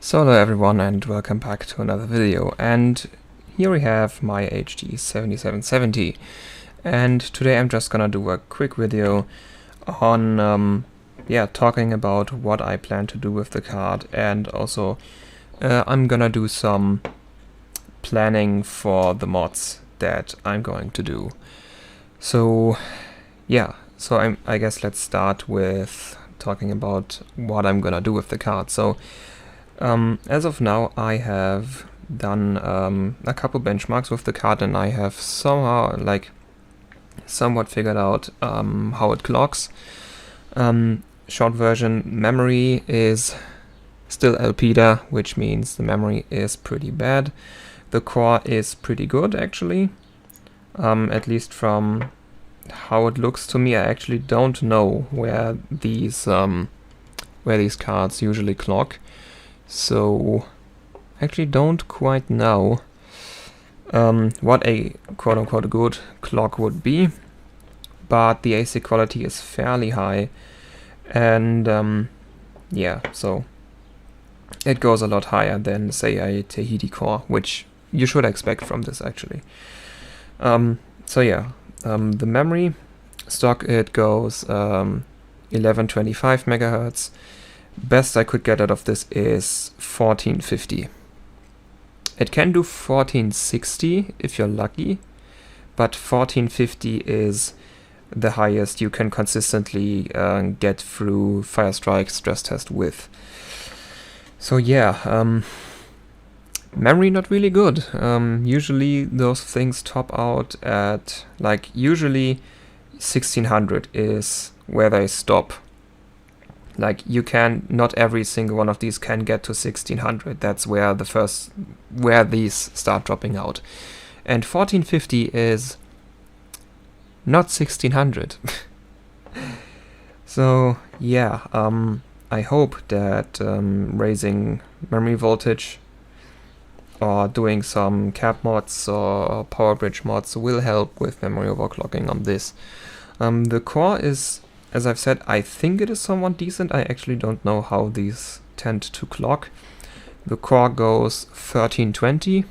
So hello everyone and welcome back to another video, and here we have my HD 7770, and today I'm just gonna do a quick video on talking about what I plan to do with the card, and also I'm gonna do some planning for the mods that I'm going to do. So I guess let's start with talking about what I'm gonna do with the card. So as of now, I have done a couple benchmarks with the card, and I have somewhat figured out how it clocks. Short version, memory is still LPDA, which means the memory is pretty bad. The core is pretty good, actually, at least from how it looks to me. I actually don't know where these cards usually clock. So, actually don't quite know what a quote-unquote good clock would be, but the AC quality is fairly high, and so it goes a lot higher than, say, a Tahiti core, which you should expect from this, actually. The memory stock, it goes 1125 megahertz. Best I could get out of this is 1450. It can do 1460 if you're lucky, but 1450 is the highest you can consistently get through Firestrike stress test with. So memory not really good. Usually those things top out at, usually 1600 is where they stop. Not every single one of these can get to 1600. That's where these start dropping out. And 1450 is not 1600. So, I hope that raising memory voltage or doing some cap mods or power bridge mods will help with memory overclocking on this. The core is, as I've said, I think it is somewhat decent. I actually don't know how these tend to clock. The core goes 1320.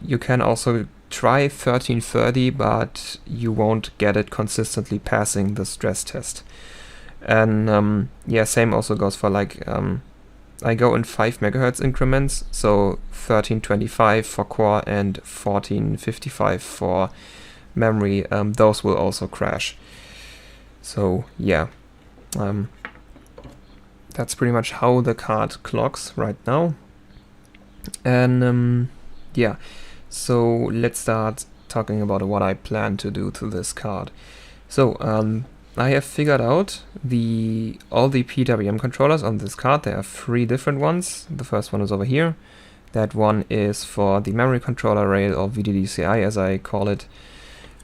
You can also try 1330, but you won't get it consistently passing the stress test. And same also goes for I go in 5 megahertz increments, so 1325 for core and 1455 for memory. Those will also crash. So that's pretty much how the card clocks right now. And so let's start talking about what I plan to do to this card. So I have figured out all the PWM controllers on this card. There are 3 different ones. The first one is over here. That one is for the memory controller rail, or VDDCI as I call it.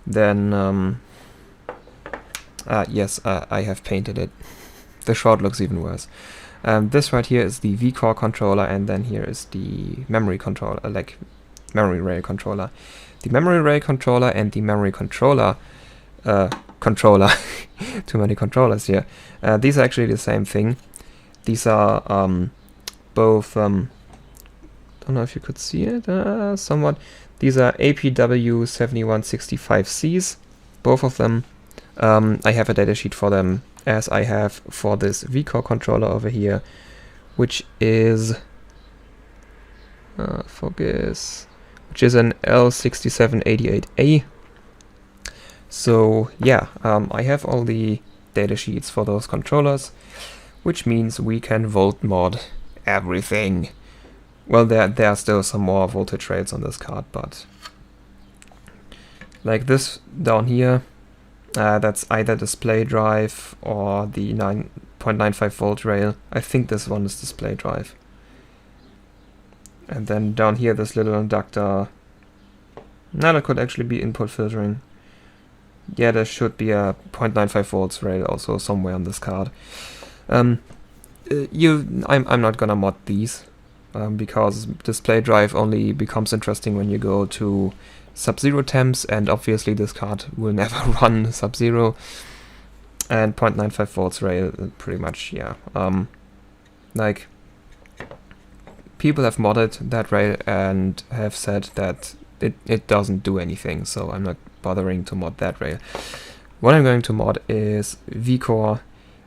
Then yes, I have painted it. The short looks even worse. This right here is the V-Core controller, and then here is the memory controller, memory rail controller. The memory rail controller and the memory controller too many controllers here. These are actually the same thing. These are both, don't know if you could see it somewhat. These are APW 7165Cs, both of them. I have a datasheet for them, as I have for this V-Core controller over here, which is which is an L6788A. So I have all the datasheets for those controllers, which means we can volt mod everything. Well, there are still some more voltage rails on this card, but like this down here, that's either display drive or the 9.95 volt rail. I think this one is display drive. And then down here, this little inductor. Now that could actually be input filtering. Yeah, there should be a 0.95 volts rail also somewhere on this card. I'm not gonna mod these because display drive only becomes interesting when you go to Sub-Zero temps, and obviously this card will never run Sub-Zero. And 0.95 volts rail, pretty much, people have modded that rail and have said that it doesn't do anything, so I'm not bothering to mod that rail. What I'm going to mod is vcore,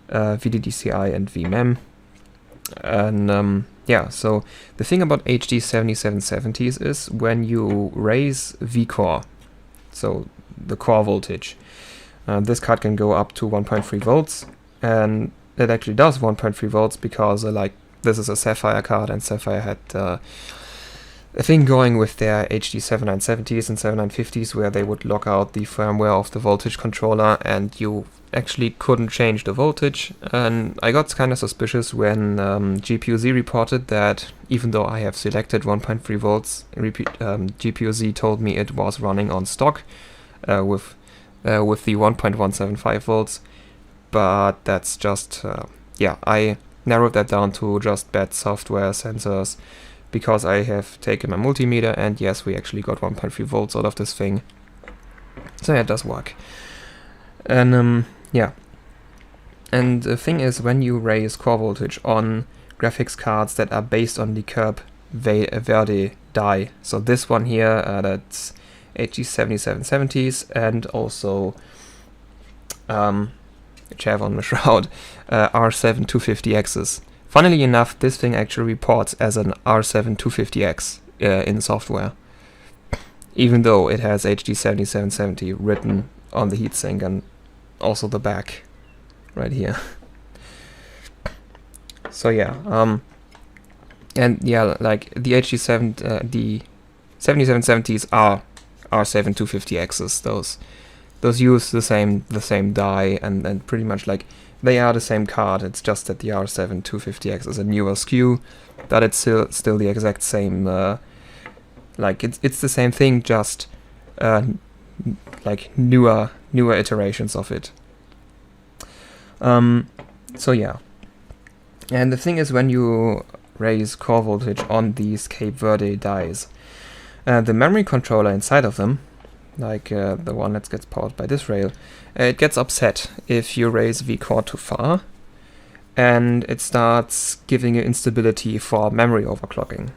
VDDCI and vmem. And yeah, so the thing about HD 7770s is when you raise vcore, so the core voltage, this card can go up to 1.3 volts, and it actually does 1.3 volts because like this is a Sapphire card, and Sapphire had a thing going with their HD 7970s and 7950s where they would lock out the firmware of the voltage controller and you actually couldn't change the voltage. And I got kind of suspicious when GPU-Z reported that even though I have selected 1.3 volts, GPU-Z told me it was running on stock with the 1.175 volts, but that's just, yeah, I narrowed that down to just bad software sensors because I have taken my multimeter and yes, we actually got 1.3 volts out of this thing. So yeah, it does work. And yeah, and the thing is, when you raise core voltage on graphics cards that are based on the Curb Verde die, so this one here, that's HD 7770s, and also which I have on the shroud, R7 250Xs. Funnily enough, this thing actually reports as an R7 250X in software, even though it has HD 7770 written on the heatsink and also the back right here. So yeah, and yeah, like the the 7770s are R7 250Xs. Those use the same die and pretty much like they are the same card. It's just that the R7 250X is a newer SKU, but it's still the exact same. Like it's the same thing, just like newer iterations of it. So yeah, and the thing is, when you raise core voltage on these Cape Verde dies, the memory controller inside of them, like the one that gets powered by this rail, it gets upset if you raise vcore too far, and it starts giving you instability for memory overclocking.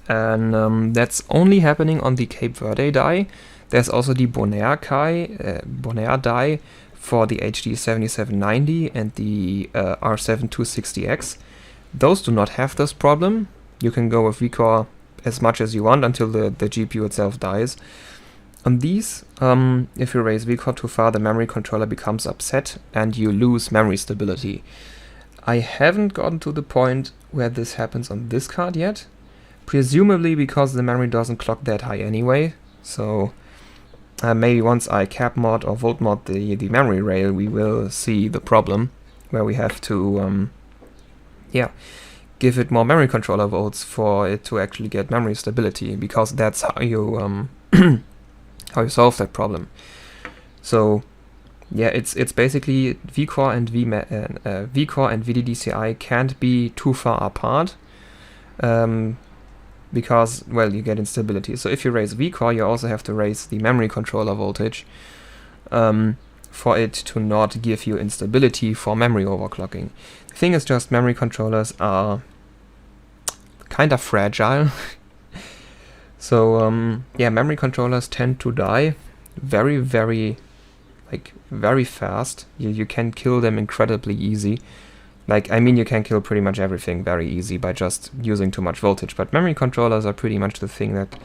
And that's only happening on the Cape Verde die. There's also the Bonaire die for the HD 7790 and the R7 260X. Those do not have this problem. You can go with vcore as much as you want until the GPU itself dies. On these, if you raise vcore too far, the memory controller becomes upset and you lose memory stability. I haven't gotten to the point where this happens on this card yet, presumably because the memory doesn't clock that high anyway. So maybe once I cap mod or volt mod the memory rail, we will see the problem where we have to yeah, give it more memory controller volts for it to actually get memory stability, because that's how you how you solve that problem. So yeah, it's basically vcore and vcore and VDDCI can't be too far apart, because, well, you get instability. So if you raise vcore, you also have to raise the memory controller voltage for it to not give you instability for memory overclocking. The thing is just memory controllers are kind of fragile. So yeah, memory controllers tend to die very fast. You can kill them incredibly easy. Like, I mean, you can kill pretty much everything very easy by just using too much voltage, but memory controllers are pretty much the thing that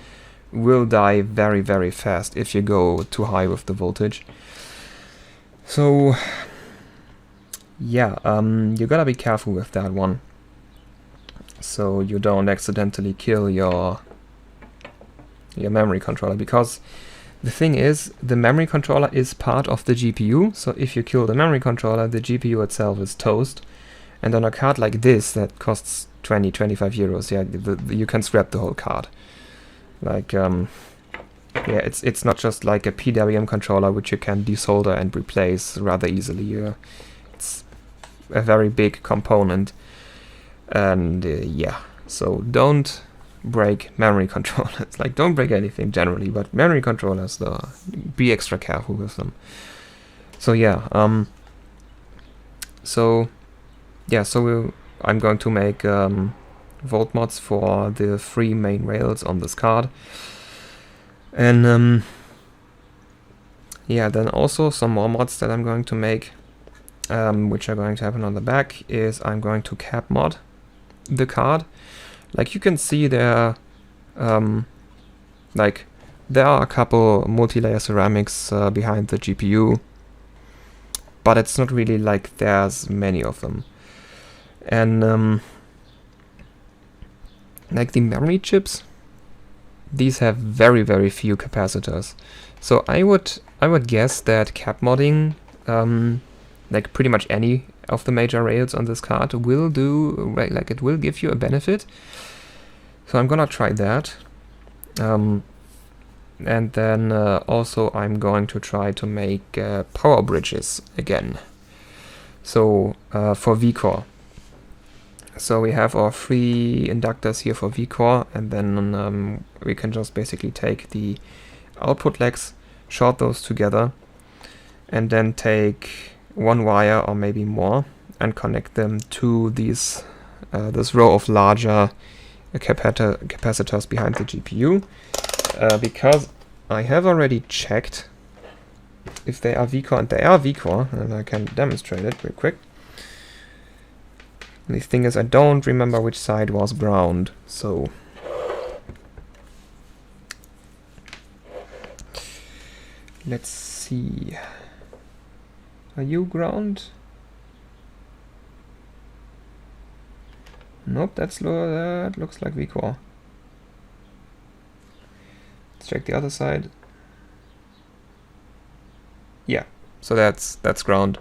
will die very fast if you go too high with the voltage. So yeah, you gotta be careful with that one, so you don't accidentally kill your memory controller, because the thing is, the memory controller is part of the GPU, so if you kill the memory controller, the GPU itself is toast. And on a card like this that costs 20-25 euros, yeah, you can scrap the whole card. Like, yeah, it's not just like a PWM controller which you can desolder and replace rather easily. It's a very big component, and yeah, so don't break memory controllers. Like, don't break anything generally, but memory controllers, though, be extra careful with them. So yeah, I'm going to make volt mods for the 3 main rails on this card. And yeah, then also some more mods that I'm going to make, which are going to happen on the back, is I'm going to cap mod the card. Like you can see there, like there are a couple multi-layer ceramics behind the GPU, but it's not really like there's many of them. And like the memory chips, these have very few capacitors. So I would guess that cap modding, like pretty much any of the major rails on this card, will do, like it will give you a benefit. So I'm gonna try that. And then also I'm going to try to make power bridges again. So for vCore. So we have our 3 inductors here for vCore, and then we can just basically take the output legs, short those together, and then take 1 wire or maybe more and connect them to these this row of larger capacitors behind the GPU, because I have already checked if they are vCore, and they are vCore, and I can demonstrate it real quick. The thing is, I don't remember which side was ground, so let's see. Are you ground? Nope, that looks like vCore. Let's check the other side. Yeah, so that's ground.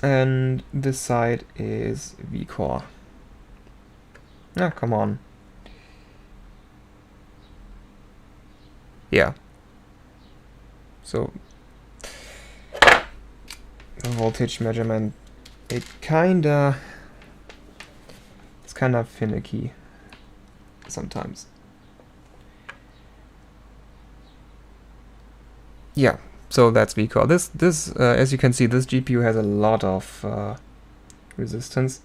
And this side is vCore. Ah, come on. Yeah. So the voltage measurement, it's kinda finicky sometimes. Yeah. So that's vCore. This as you can see, this GPU has a lot of resistance.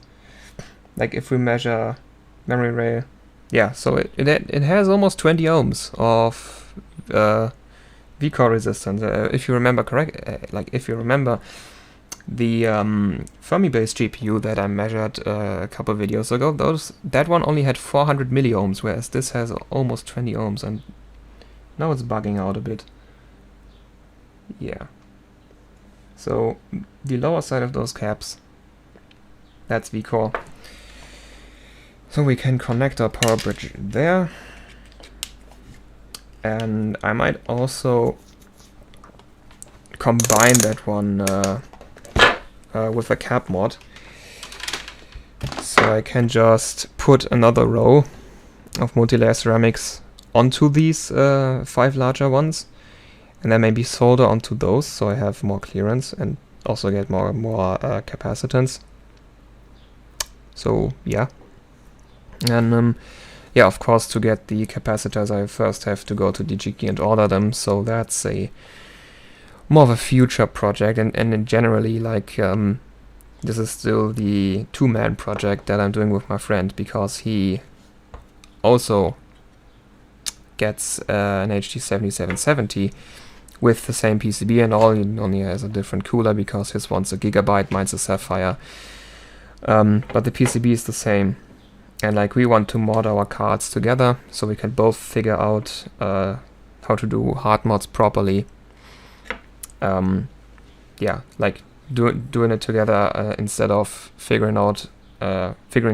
Like if we measure memory rail, yeah, so it has almost 20 ohms of vCore resistance. If you remember if you remember the Fermi-based GPU that I measured a couple videos ago, that one only had 400 milliohms, whereas this has almost 20 ohms, and now it's bugging out a bit. Yeah. So the lower side of those caps, that's vCore. So we can connect our power bridge there. And I might also combine that one with a cap mod. So I can just put another row of multi-layer ceramics onto these 5 larger ones, and then maybe solder onto those, so I have more clearance and also get more capacitance. So yeah, and yeah, of course, to get the capacitors, I first have to go to DGKey and order them. So that's more of a future project, and generally, like this is still the 2-man project that I'm doing with my friend, because he also gets an HD 7770 with the same PCB and all. He only has a different cooler because his one's a Gigabyte, mine's a Sapphire. But the PCB is the same. And like we want to mod our cards together so we can both figure out how to do hard mods properly. Yeah, like doing it together instead of figuring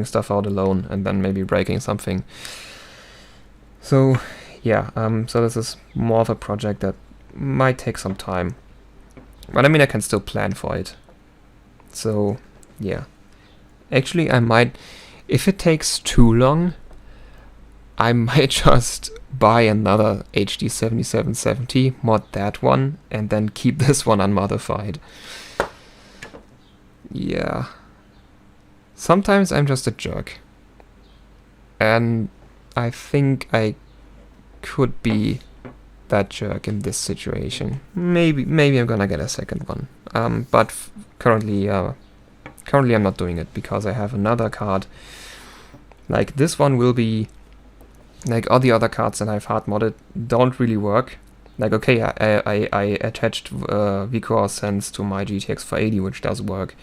stuff out alone and then maybe breaking something. So yeah, so this is more of a project that might take some time, but I mean I can still plan for it. So yeah, actually I might, if it takes too long, I might just buy another HD 7770, mod that one, and then keep this one unmodified. Yeah, sometimes I'm just a jerk, and I think I could be that jerk in this situation. Maybe I'm gonna get a second one, but currently I'm not doing it because I have another card Like this one will be, like all the other cards that I've hard modded don't really work. Like, okay, I attached VCore Sense to my GTX 480, which does work.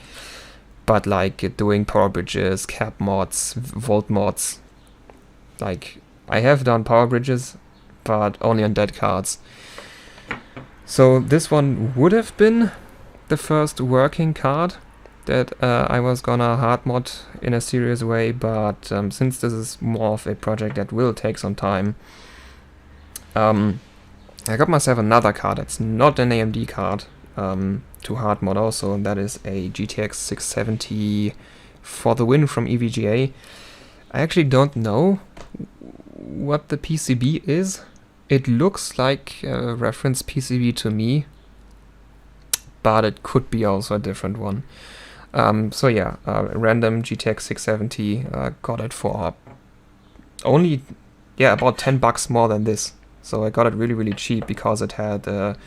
But like doing power bridges, cap mods, volt mods, like I have done power bridges, but only on dead cards. So this one would have been the first working card that I was gonna hard mod in a serious way, but since this is more of a project that will take some time, I got myself another card that's not an AMD card to hard mod also, and that is a GTX 670 for the win from EVGA. I actually don't know what the PCB is. It looks like a reference PCB to me, but it could be also a different one. So yeah, random GTX 670, got it for only, yeah, about $10 more than this. So I got it really cheap because it had a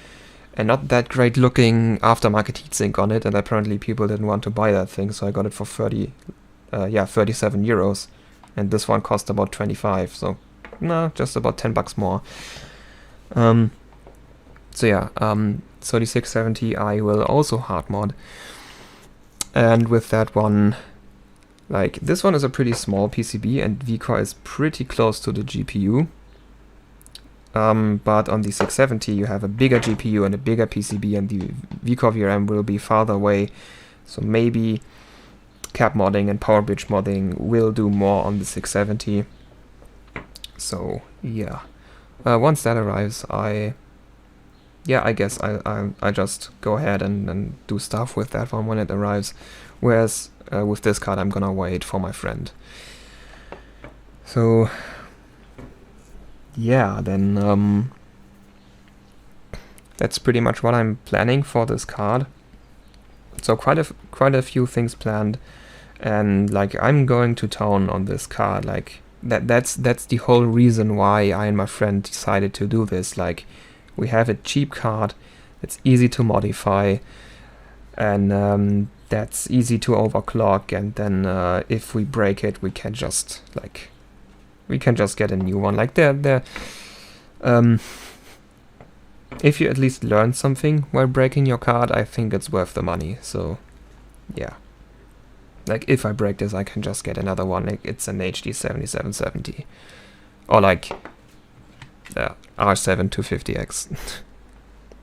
not that great looking aftermarket heatsink on it, and apparently people didn't want to buy that thing, so I got it for 37 euros, and this one cost about 25, so no, just about $10 more. So yeah, so the 670 I will also hard mod, and with that one, like this one is a pretty small PCB and VCore is pretty close to the GPU. But on the 670 you have a bigger GPU and a bigger PCB, and the VCore VRM will be farther away, so maybe cap modding and power bridge modding will do more on the 670. So yeah, once that arrives, I guess I just go ahead and do stuff with that one when it arrives, whereas with this card I'm gonna wait for my friend. So yeah, then that's pretty much what I'm planning for this card. So quite a few things planned, and like I'm going to town on this card. Like that's the whole reason why I and my friend decided to do this. Like we have a cheap card that's easy to modify, and that's easy to overclock, and then if we break it, we can just get a new one. Like if you at least learn something while breaking your card, I think it's worth the money. So yeah, like if I break this, I can just get another one. Like it's an HD 7770 or like the R7 250X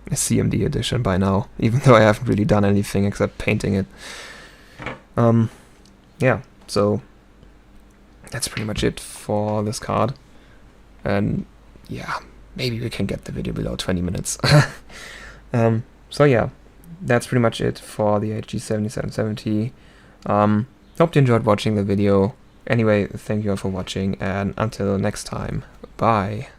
a CMD edition by now, even though I haven't really done anything except painting it. Yeah, so that's pretty much it for this card, and yeah, maybe we can get the video below 20 minutes. So yeah, that's pretty much it for the HD 7770. Hope you enjoyed watching the video. Anyway, thank you all for watching, and until next time, bye.